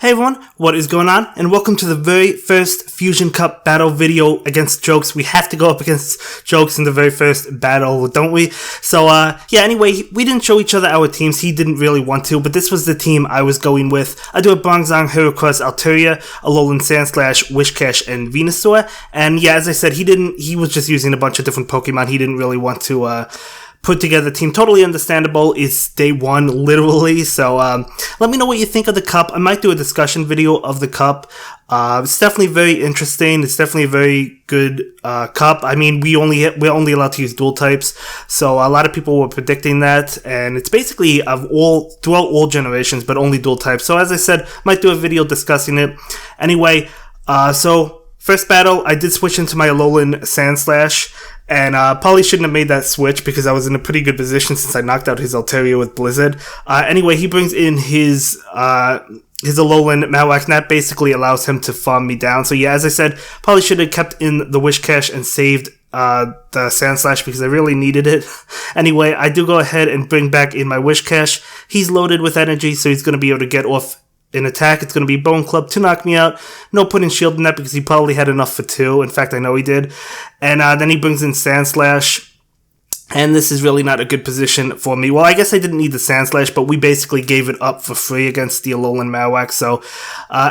Hey everyone, what is going on? And welcome to the very first Fusion Cup battle video against Jokes. We have to go up against Jokes in the very first battle, don't we? So, yeah, anyway, we didn't show each other our teams. He didn't really want to, but this was the team I was going with. I do have Bronzong, Heracross, Altaria, Alolan Sandslash, Wishcash, and Venusaur. And yeah, as I said, he was just using a bunch of different Pokemon. He didn't really want to, put together a team. Totally understandable. It's day one, literally. So, let me know what you think of the cup. I might do a discussion video of the cup. It's definitely very interesting. It's definitely a very good, cup. I mean, we're only allowed to use dual types. So a lot of people were predicting that. And it's basically throughout all generations, but only dual types. So as I said, might do a video discussing it. Anyway, so first battle, I did switch into my Alolan Sandslash. And probably shouldn't have made that switch because I was in a pretty good position since I knocked out his Altaria with Blizzard. Anyway, he brings in his Alolan Mawak, and that basically allows him to farm me down. So yeah, as I said, probably should have kept in the Wishcash and saved the Sandslash because I really needed it. Anyway, I do go ahead and bring back in my Wishcash. He's loaded with energy, so he's going to be able to get off an attack. It's going to be Bone Club to knock me out. No point in shielding that because he probably had enough for two. In fact, I know he did. And then he brings in Sandslash. And this is really not a good position for me. Well, I guess I didn't need the Sandslash, but we basically gave it up for free against the Alolan Mawak. So,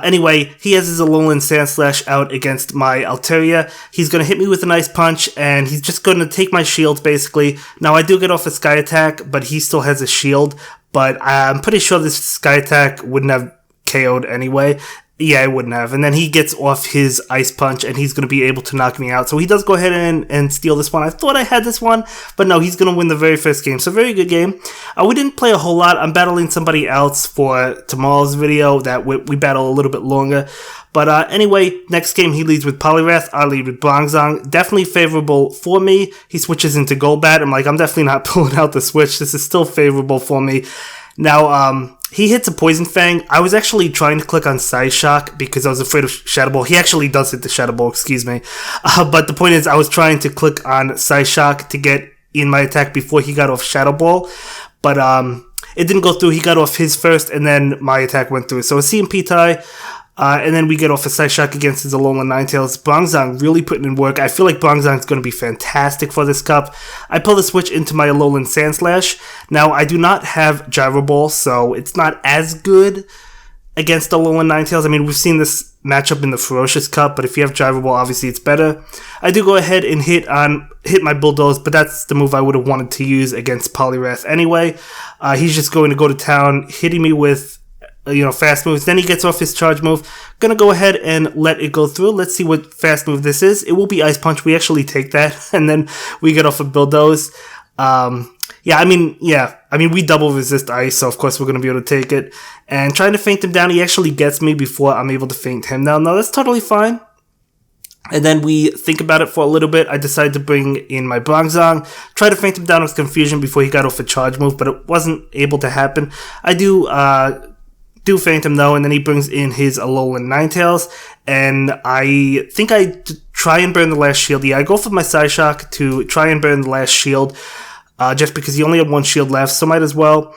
anyway, he has his Alolan Sandslash out against my Altaria. He's going to hit me with an Ice Punch, and he's just going to take my shield, basically. Now, I do get off a Sky Attack, but he still has a shield. But I'm pretty sure this Sky Attack wouldn't have KO'd anyway. Yeah, it wouldn't have. And then he gets off his Ice Punch, and he's going to be able to knock me out. So he does go ahead and steal this one. I thought I had this one, but no, he's going to win the very first game. So very good game. We didn't play a whole lot. I'm battling somebody else for tomorrow's video that we battle a little bit longer. But anyway, next game he leads with Poliwrath. I lead with Bronzong. Definitely favorable for me. He switches into Golbat. I'm definitely not pulling out the switch. This is still favorable for me. Now, he hits a Poison Fang. I was actually trying to click on Psyshock because I was afraid of Shadow Ball. He actually does hit the Shadow Ball, excuse me. But the point is, I was trying to click on Psyshock to get in my attack before he got off Shadow Ball. But it didn't go through. He got off his first, and then my attack went through. So a CMP tie. And then we get off a Psyshock against his Alolan Ninetales. Bronzong really putting in work. I feel like Bronzong's going to be fantastic for this cup. I pull the switch into my Alolan Sandslash. Now, I do not have Gyro Ball, so it's not as good against Alolan Ninetales. I mean, we've seen this matchup in the Ferocious Cup, but if you have Gyro Ball, obviously it's better. I do go ahead and hit my Bulldoze, but that's the move I would have wanted to use against Poliwrath anyway. He's just going to go to town, hitting me with fast moves. Then he gets off his charge move. Gonna go ahead and let it go through. Let's see what fast move this is. It will be Ice Punch. We actually take that, and then we get off a Bulldoze. We double resist ice, so of course we're gonna be able to take it. And trying to feint him down, he actually gets me before I'm able to feint him down. No, that's totally fine. And then we think about it for a little bit. I decided to bring in my Bronzong, try to feint him down with Confusion before he got off a charge move, but it wasn't able to happen. I do feint him though, and then he brings in his Alolan Ninetales, and I think I try and burn the last shield. Yeah, I go for my Psyshock to try and burn the last shield, just because he only had one shield left, so might as well.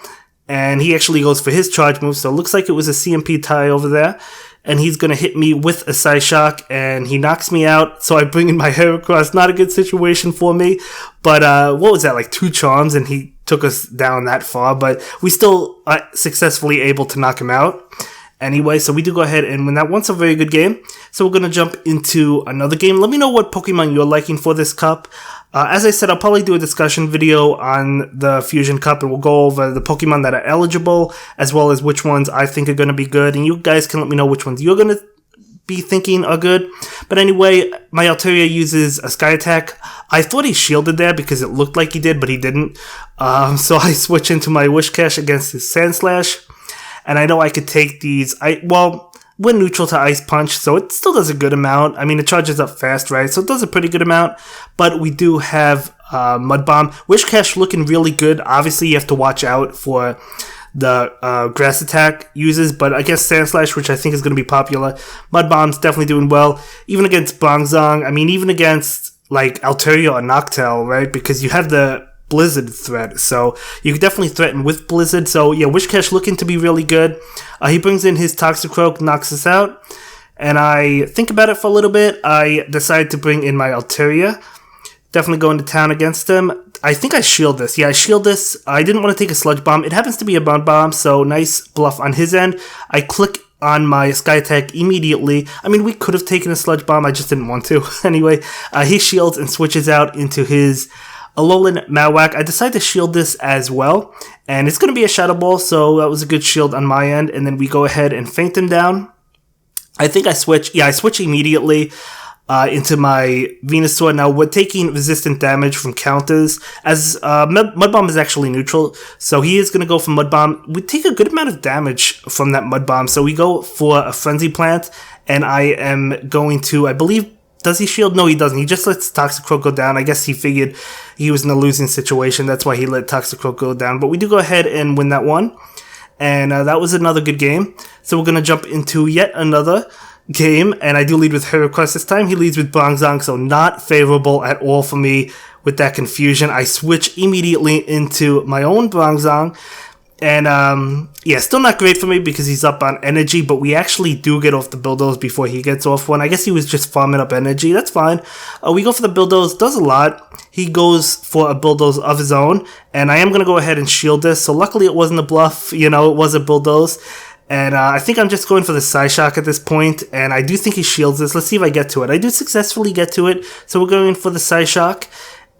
And he actually goes for his charge move, so it looks like it was a CMP tie over there. And he's going to hit me with a Psyshock, and he knocks me out, so I bring in my Heracross. Not a good situation for me, but what was that, like 2 charms, and he took us down that far, but we still successfully able to knock him out. Anyway, so we do go ahead and win that. Once a very good game. So we're going to jump into another game. Let me know what Pokemon you're liking for this cup. As I said, I'll probably do a discussion video on the Fusion Cup, and we'll go over the Pokemon that are eligible, as well as which ones I think are going to be good, and you guys can let me know which ones you're going to be thinking are good. But anyway, my Altaria uses a Sky Attack. I thought he shielded there because it looked like he did, but he didn't. So I switch into my Wishcash against his Sandslash, and I know I could take these. We're neutral to Ice Punch, so it still does a good amount. I mean, it charges up fast, right? So it does a pretty good amount, but we do have Mud Bomb. Wishcash looking really good. Obviously, you have to watch out for the Grass Attack uses, but against Sandslash, which I think is going to be popular, Mud Bomb's definitely doing well. Even against Bronzong, I mean, even against, like, Altaria or Noctowl, right? Because you have the Blizzard threat, so you could definitely threaten with Blizzard. So yeah, Wishcash looking to be really good. He brings in his Toxicroak, knocks us out, and I think about it for a little bit. I decide to bring in my Altaria. Definitely going to town against him. I think I shield this. Yeah, I shield this. I didn't want to take a Sludge Bomb. It happens to be a Mud Bomb, so nice bluff on his end. I click on my Sky Attack immediately. I mean, we could have taken a Sludge Bomb. I just didn't want to. Anyway, he shields and switches out into his Alolan Mawak. I decide to shield this as well, and it's going to be a Shadow Ball, so that was a good shield on my end. And then we go ahead and feint him down. I think I switch. Yeah, I switch immediately into my Venusaur. Now we're taking resistant damage from counters, as Mud Bomb is actually neutral, so he is going to go for Mud Bomb. We take a good amount of damage from that Mud Bomb, so we go for a Frenzy Plant, and I am going to, I believe, does he shield? No, he doesn't. He just lets Toxicroak go down. I guess he figured he was in a losing situation, that's why he let Toxicroak go down. But we do go ahead and win that one, and that was another good game. So we're going to jump into yet another game, and I do lead with Heracross this time. He leads with Bronzong, so not favorable at all for me with that confusion. I switch immediately into my own Bronzong, and yeah, still not great for me because he's up on energy, but we actually do get off the Bulldoze before he gets off one. I guess he was just farming up energy. That's fine. We go for the Bulldoze, does a lot. He goes for a Bulldoze of his own, and I am going to go ahead and shield this. So luckily it wasn't a bluff, you know, it was a Bulldoze. And I think I'm just going for the Psyshock at this point, and I do think he shields this. Let's see if I get to it. I do successfully get to it, so we're going for the Psyshock,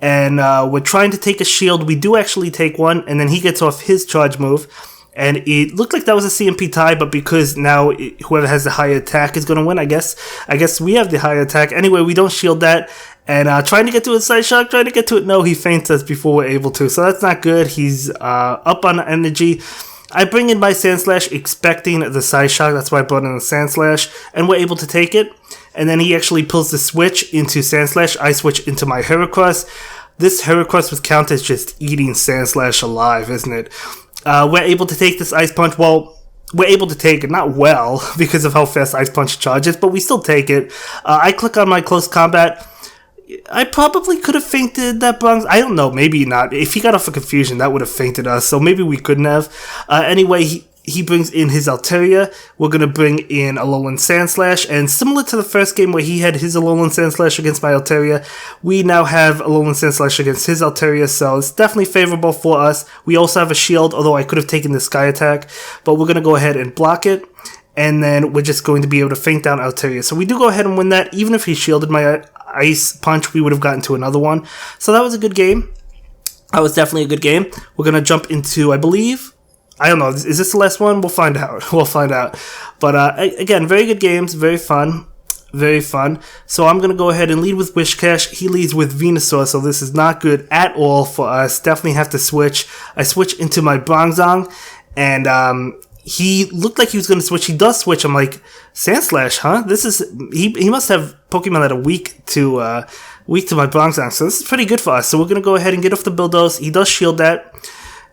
and we're trying to take a shield. We do actually take one, and then he gets off his charge move, and it looked like that was a CMP tie, but because now whoever has the higher attack is going to win, I guess we have the higher attack. Anyway, we don't shield that, and trying to get to a Psyshock, trying to get to it. No, he feints us before we're able to, so that's not good. He's up on energy. I bring in my Sandslash expecting the Psyshock, that's why I brought in the Sandslash, and we're able to take it. And then he actually pulls the switch into Sandslash. I switch into my Heracross. This Heracross with Count is just eating Sandslash alive, isn't it? We're able to take this Ice Punch. Well, we're able to take it, not well, because of how fast Ice Punch charges, but we still take it. I click on my Close Combat. I probably could have feinted that Bronze. I don't know, maybe not. If he got off a confusion, that would have feinted us, so maybe we couldn't have. Anyway, he brings in his Altaria. We're going to bring in Alolan Sandslash, and similar to the first game where he had his Alolan Sandslash against my Altaria, we now have Alolan Sandslash against his Altaria, so it's definitely favorable for us. We also have a shield, although I could have taken the Sky Attack, but we're going to go ahead and block it. And then we're just going to be able to feint down Altaria. So we do go ahead and win that. Even if he shielded my Ice Punch, we would have gotten to another one. So that was a good game. That was definitely a good game. We're going to jump into, I believe, I don't know, is this the last one? We'll find out. We'll find out. But again, very good games. Very fun. Very fun. So I'm going to go ahead and lead with Wishcash. He leads with Venusaur, so this is not good at all for us. Definitely have to switch. I switch into my Bronzong, and he looked like he was going to switch. He does switch. I'm like, Sandslash, huh? This is he must have Pokemon that are weak to my Bronzong. So this is pretty good for us. So we're going to go ahead and get off the Bulldoze. He does shield that,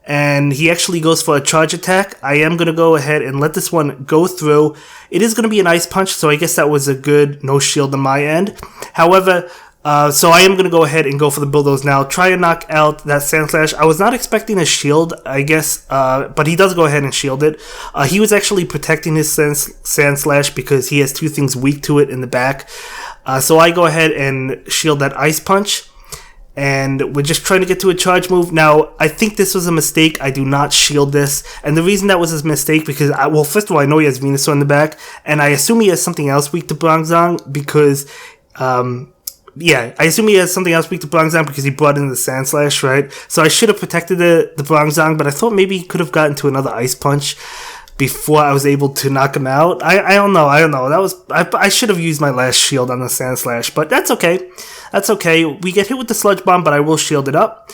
and he actually goes for a charge attack. I am going to go ahead and let this one go through. It is going to be an Ice Punch, so I guess that was a good no shield on my end. However, so I am going to go ahead and go for the Bulldoze now. Try and knock out that Sandslash. I was not expecting a shield, I guess, but he does go ahead and shield it. He was actually protecting his Sandslash because he has two things weak to it in the back. So I go ahead and shield that Ice Punch. And we're just trying to get to a charge move. Now, I think this was a mistake. I do not shield this. And the reason that was a mistake, because, well, first of all, I know he has Venusaur in the back. And I assume he has something else weak to Bronzong because, yeah, I assume he has something else weak to Bronzong because he brought in the Sandslash, right? So I should have protected the Bronzong, but I thought maybe he could have gotten to another Ice Punch before I was able to knock him out. I don't know. That was I should have used my last shield on the Sandslash, but that's okay. That's okay. We get hit with the Sludge Bomb, but I will shield it up.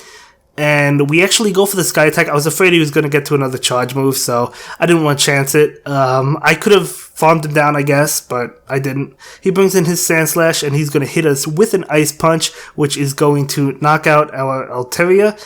And we actually go for the Sky Attack. I was afraid he was going to get to another charge move, so I didn't want to chance it. I could have farmed him down, I guess, but I didn't. He brings in his Sandslash, and he's going to hit us with an Ice Punch, which is going to knock out our Altaria.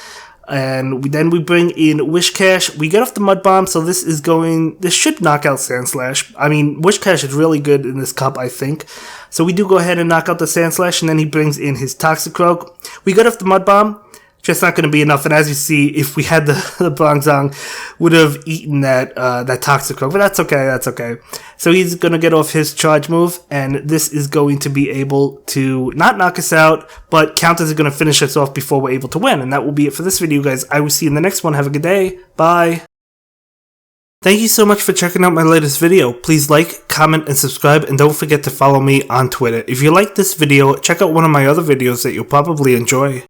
And then we bring in Wishcash. We get off the Mud Bomb, so this should knock out Sandslash. I mean, Wishcash is really good in this cup, I think. So we do go ahead and knock out the Sandslash, and then he brings in his Toxicroak. We get off the Mud Bomb. just not going to be enough. And as you see, if we had the Bronzong, would have eaten that Toxic Rogue, but that's okay. So he's going to get off his charge move, and this is going to be able to not knock us out, but counters are going to finish us off before we're able to win. And that will be it for this video, guys. I will see you in the next one. Have a good day. Bye. Thank you so much for checking out my latest video. Please like, comment, and subscribe, and don't forget to follow me on Twitter. If you like this video, check out one of my other videos that you'll probably enjoy.